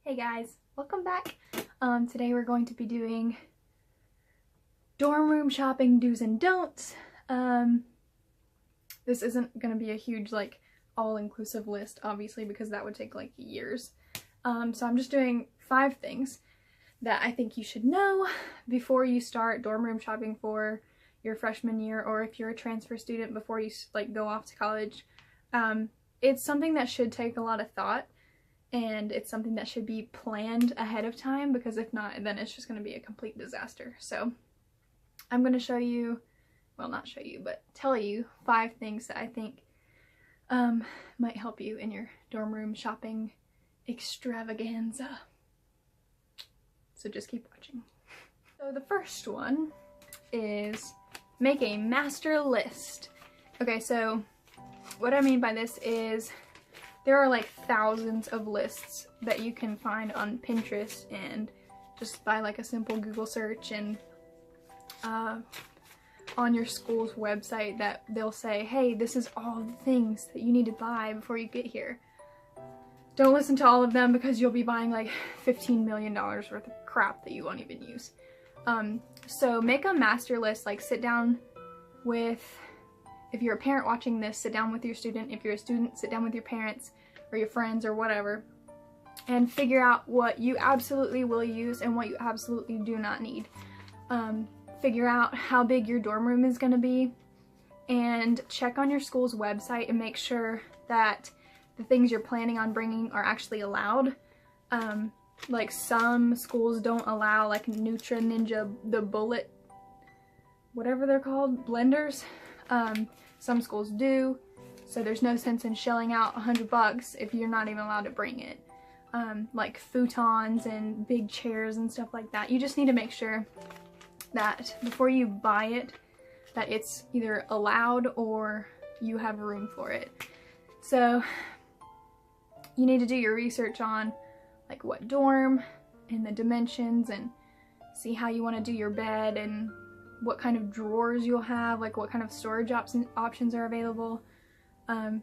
Hey guys, welcome back. Today we're going to be doing dorm room shopping do's and don'ts. This isn't going to be a huge all-inclusive list, obviously, because that would take years. So I'm just doing 5 things that I think you should know before you start dorm room shopping for your freshman year, or if you're a transfer student before you go off to college. It's something that should take a lot of thought, and it's something that should be planned ahead of time, because if not, then it's just going to be a complete disaster. So I'm going to show you, well, not show you, but tell you 5 things that I think might help you in your dorm room shopping extravaganza. So just keep watching. So the first one is make a master list. Okay, so what I mean by this is there are thousands of lists that you can find on Pinterest, and just by a simple Google search, and on your school's website that they'll say, hey, this is all the things that you need to buy before you get here. Don't listen to all of them, because you'll be buying $15 million worth of crap that you won't even use. So make a master list, sit down with, if you're a parent watching this, sit down with your student. If you're a student, sit down with your parents or your friends or whatever, and figure out what you absolutely will use and what you absolutely do not need. Figure out how big your dorm room is going to be, and check on your school's website and make sure that the things you're planning on bringing are actually allowed. Some schools don't allow Nutra Ninja, the bullet, whatever they're called, blenders. Some schools do, so there's no sense in shelling out $100 if you're not even allowed to bring it. Like futons and big chairs and stuff like that. You just need to make sure that before you buy it, that it's either allowed or you have room for it. So you need to do your research on what dorm and the dimensions, and see how you want to do your bed, and what kind of drawers you'll have, what kind of storage options are available. And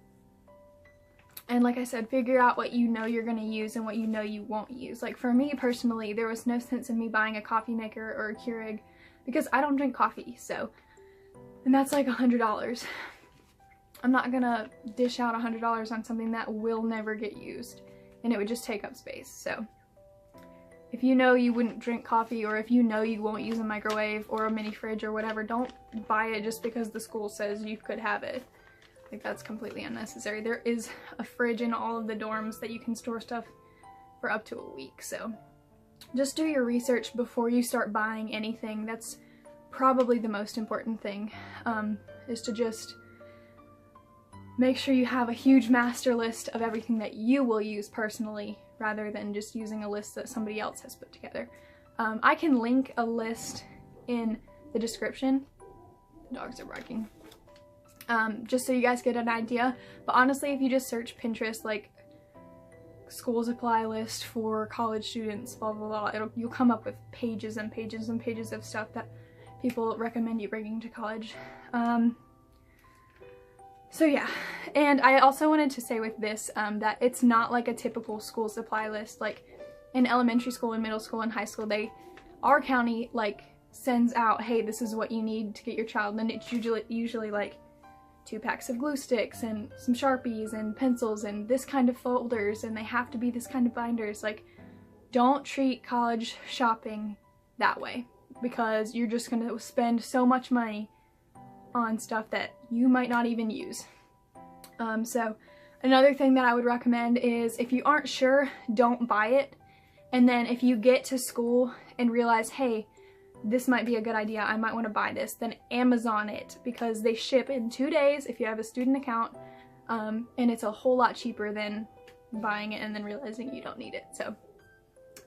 like I said, figure out what you know you're going to use and what you know you won't use. For me personally, there was no sense in me buying a coffee maker or a Keurig, because I don't drink coffee, and that's $100. I'm not gonna dish out $100 on something that will never get used, and it would just take up space. So if you know you wouldn't drink coffee, or if you know you won't use a microwave or a mini fridge or whatever, don't buy it just because the school says you could have it. That's completely unnecessary. There is a fridge in all of the dorms that you can store stuff for up to a week. So just do your research before you start buying anything. That's probably the most important thing, is to just make sure you have a huge master list of everything that you will use personally, rather than just using a list that somebody else has put together. I can link a list in the description. The dogs are barking. Just so you guys get an idea. But honestly, if you just search Pinterest, school supply list for college students, blah blah blah, you'll come up with pages and pages and pages of stuff that people recommend you bringing to college. So yeah, and I also wanted to say with this, that it's not a typical school supply list. In elementary school and middle school and high school, our county sends out, hey, this is what you need to get your child, and it's usually 2 packs of glue sticks and some Sharpies and pencils and this kind of folders, and they have to be this kind of binders. Don't treat college shopping that way, because you're just gonna spend so much money on stuff that you might not even use. So another thing that I would recommend is, if you aren't sure, don't buy it. And then if you get to school and realize, hey, this might be a good idea, I might want to buy this, then Amazon it, because they ship in 2 days if you have a student account, and it's a whole lot cheaper than buying it and then realizing you don't need it. So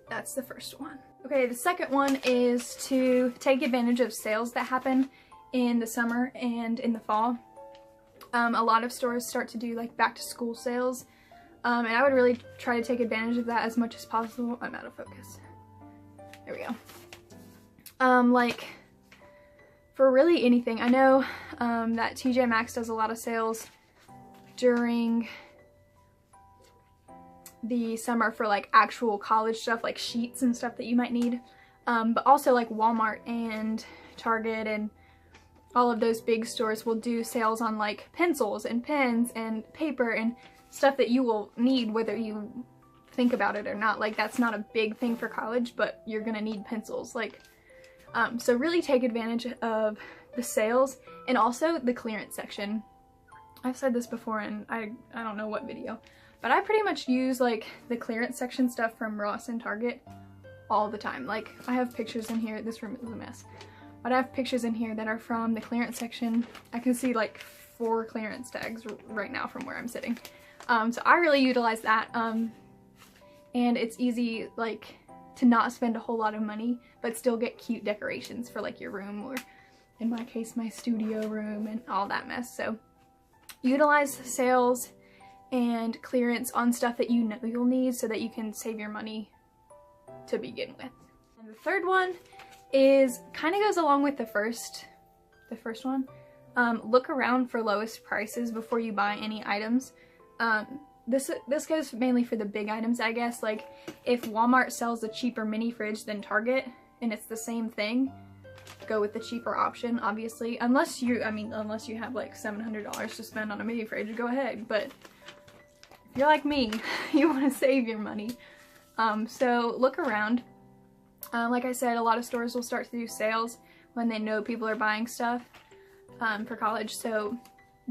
that's the first one. Okay, the second one is to take advantage of sales that happen in the summer and in the fall. A lot of stores start to do back to school sales, and I would really try to take advantage of that as much as possible. I'm out of focus. There we go. For really anything. I know that TJ Maxx does a lot of sales during the summer for like actual college stuff, like sheets and stuff that you might need. But also like Walmart and Target and all of those big stores will do sales on like pencils and pens and paper and stuff that you will need whether you think about it or not. Like that's not a big thing for college, but you're gonna need pencils. Like, so really take advantage of the sales and also the clearance section. I've said this before and I don't know what video, but I pretty much use like the clearance section stuff from Ross and Target all the time. Like I have pictures in here, this room is a mess, but I have pictures in here that are from the clearance section. I can see like 4 clearance tags right now from where I'm sitting. So I really utilize that, and it's easy like to not spend a whole lot of money but still get cute decorations for like your room, or in my case my studio room and all that mess. So utilize sales and clearance on stuff that you know you'll need so that you can save your money to begin with. And the third one is kind of goes along with the first one. Look around for lowest prices before you buy any items. This goes mainly for the big items, I guess. Like if Walmart sells a cheaper mini fridge than Target and it's the same thing, go with the cheaper option, obviously. Unless you have like $700 to spend on a mini fridge, go ahead. But if you're like me, you want to save your money. So look around. Like I said, a lot of stores will start to do sales when they know people are buying stuff for college. So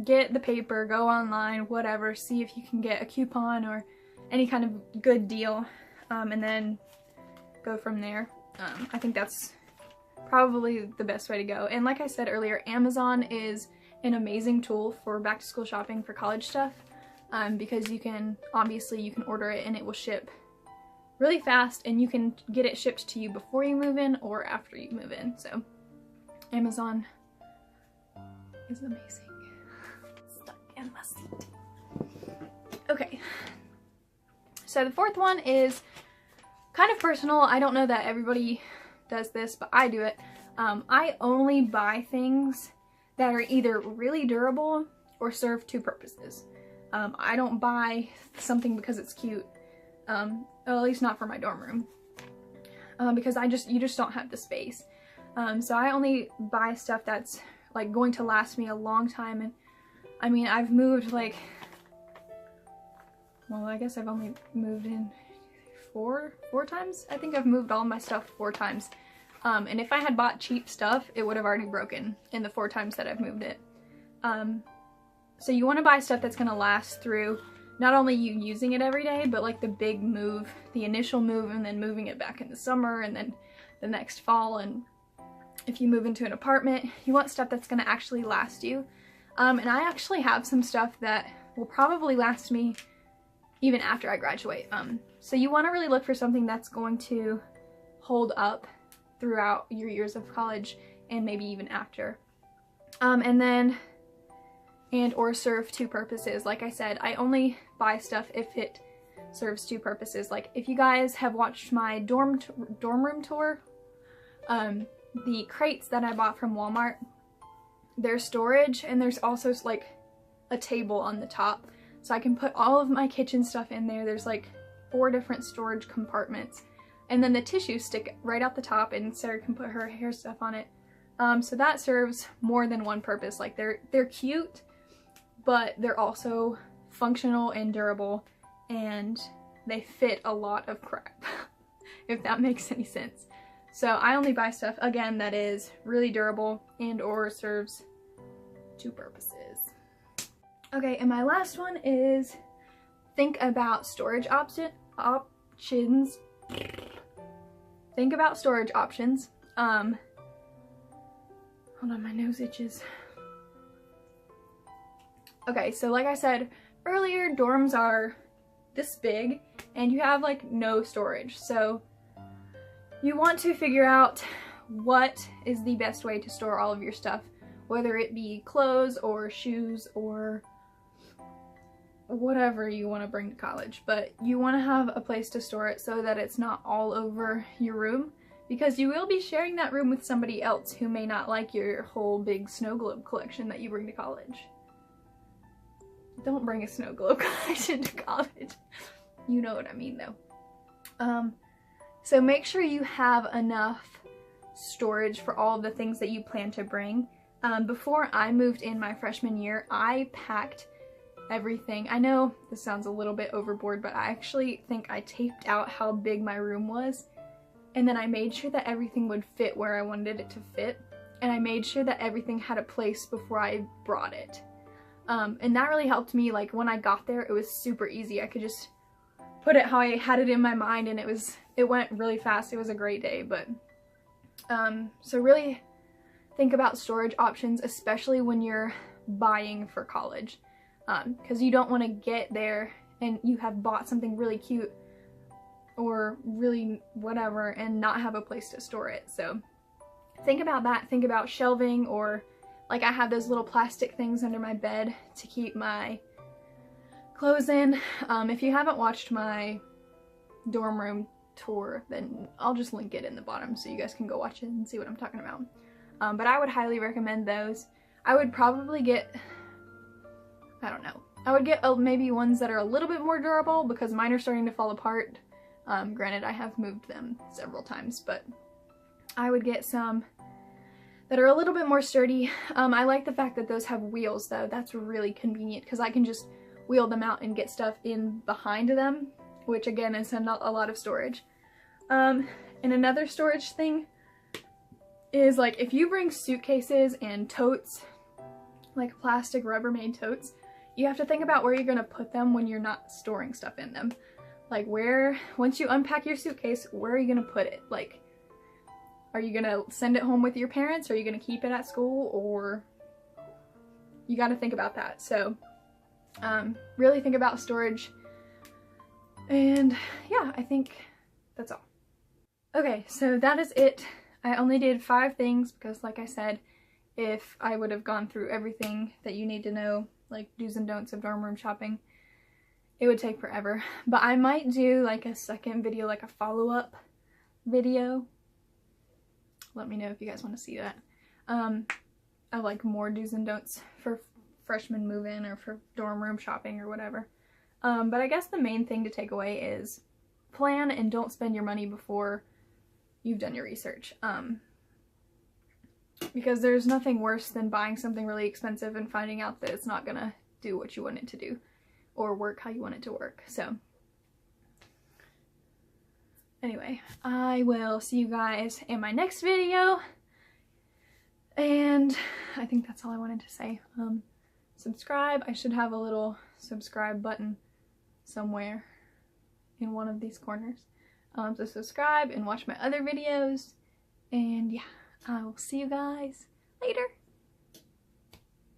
get the paper, go online, whatever, see if you can get a coupon or any kind of good deal, and then go from there. I think that's probably the best way to go. And like I said earlier, Amazon is an amazing tool for back to school shopping for college stuff, because you can order it and it will ship really fast, and you can get it shipped to you before you move in or after you move in. So Amazon is amazing. Stuck in my seat. Okay, so the fourth one is kind of personal. I don't know that everybody does this, but I do it. I only buy things that are either really durable or serve 2 purposes. I don't buy something because it's cute, well, at least not for my dorm room, because you just don't have the space. So I only buy stuff that's like going to last me a long time. And I mean, I've moved like, well, I guess I've only moved in four times. I think I've moved all my stuff 4 times. And if I had bought cheap stuff, it would have already broken in the 4 times that I've moved it. So you want to buy stuff that's going to last through not only you using it every day, but like the big move, the initial move, and then moving it back in the summer and then the next fall. And if you move into an apartment, you want stuff that's going to actually last you. And I actually have some stuff that will probably last me even after I graduate. So you want to really look for something that's going to hold up throughout your years of college and maybe even after. Or serve 2 purposes. Like I said, I only buy stuff if it serves 2 purposes. Like if you guys have watched my dorm room tour, the crates that I bought from Walmart, there's storage, and there's also like a table on the top, so I can put all of my kitchen stuff in there. There's like 4 different storage compartments, and then the tissues stick right out the top, and Sarah can put her hair stuff on it. So that serves more than one purpose. Like they're cute, but they're also functional and durable, and they fit a lot of crap, if that makes any sense. So I only buy stuff, again, that is really durable and or serves 2 purposes. Okay, and my last one is think about storage options. Think about storage options. Hold on, my nose itches. Okay, so like I said earlier, dorms are this big and you have like no storage. So you want to figure out what is the best way to store all of your stuff, whether it be clothes or shoes or whatever you want to bring to college. But you want to have a place to store it so that it's not all over your room, because you will be sharing that room with somebody else who may not like your whole big snow globe collection that you bring to college. Don't bring a snow globe collection to college. You know what I mean though. So make sure you have enough storage for all of the things that you plan to bring. Before I moved in my freshman year, I packed everything. I know this sounds a little bit overboard, but I actually think I taped out how big my room was, and then I made sure that everything would fit where I wanted it to fit, and I made sure that everything had a place before I brought it. And that really helped me. Like when I got there, it was super easy. I could just put it how I had it in my mind, and it went really fast. It was a great day. But so really think about storage options, especially when you're buying for college, because you don't want to get there and you have bought something really cute or really whatever and not have a place to store it. So think about that. Think about shelving, or like I have those little plastic things under my bed to keep my clothes in. If you haven't watched my dorm room tour, then I'll just link it in the bottom so you guys can go watch it and see what I'm talking about. But I would highly recommend those. I would probably get, I don't know, I would get maybe ones that are a little bit more durable because mine are starting to fall apart. Granted, I have moved them several times, but I would get some that are a little bit more sturdy. I like the fact that those have wheels though. That's really convenient because I can just wheel them out and get stuff in behind them, which again is a lot of storage. And another storage thing is, like, if you bring suitcases and totes, like plastic Rubbermaid totes, you have to think about where you're gonna put them when you're not storing stuff in them. Like once you unpack your suitcase, where are you gonna put it? Like, are you gonna send it home with your parents? Are you gonna keep it at school? Or you gotta think about that. So really think about storage. And yeah, I think that's all. Okay, so that is it. I only did 5 things because, like I said, if I would have gone through everything that you need to know, like do's and don'ts of dorm room shopping, it would take forever. But I might do like a second video, like a follow-up video. Let me know if you guys want to see that. Of like more do's and don'ts for freshman move-in or for dorm room shopping or whatever. But I guess the main thing to take away is plan and don't spend your money before you've done your research. Because there's nothing worse than buying something really expensive and finding out that it's not gonna do what you want it to do or work how you want it to work. So anyway, I will see you guys in my next video, and I think that's all I wanted to say. Subscribe. I should have a little subscribe button somewhere in one of these corners. So subscribe and watch my other videos, and yeah, I will see you guys later.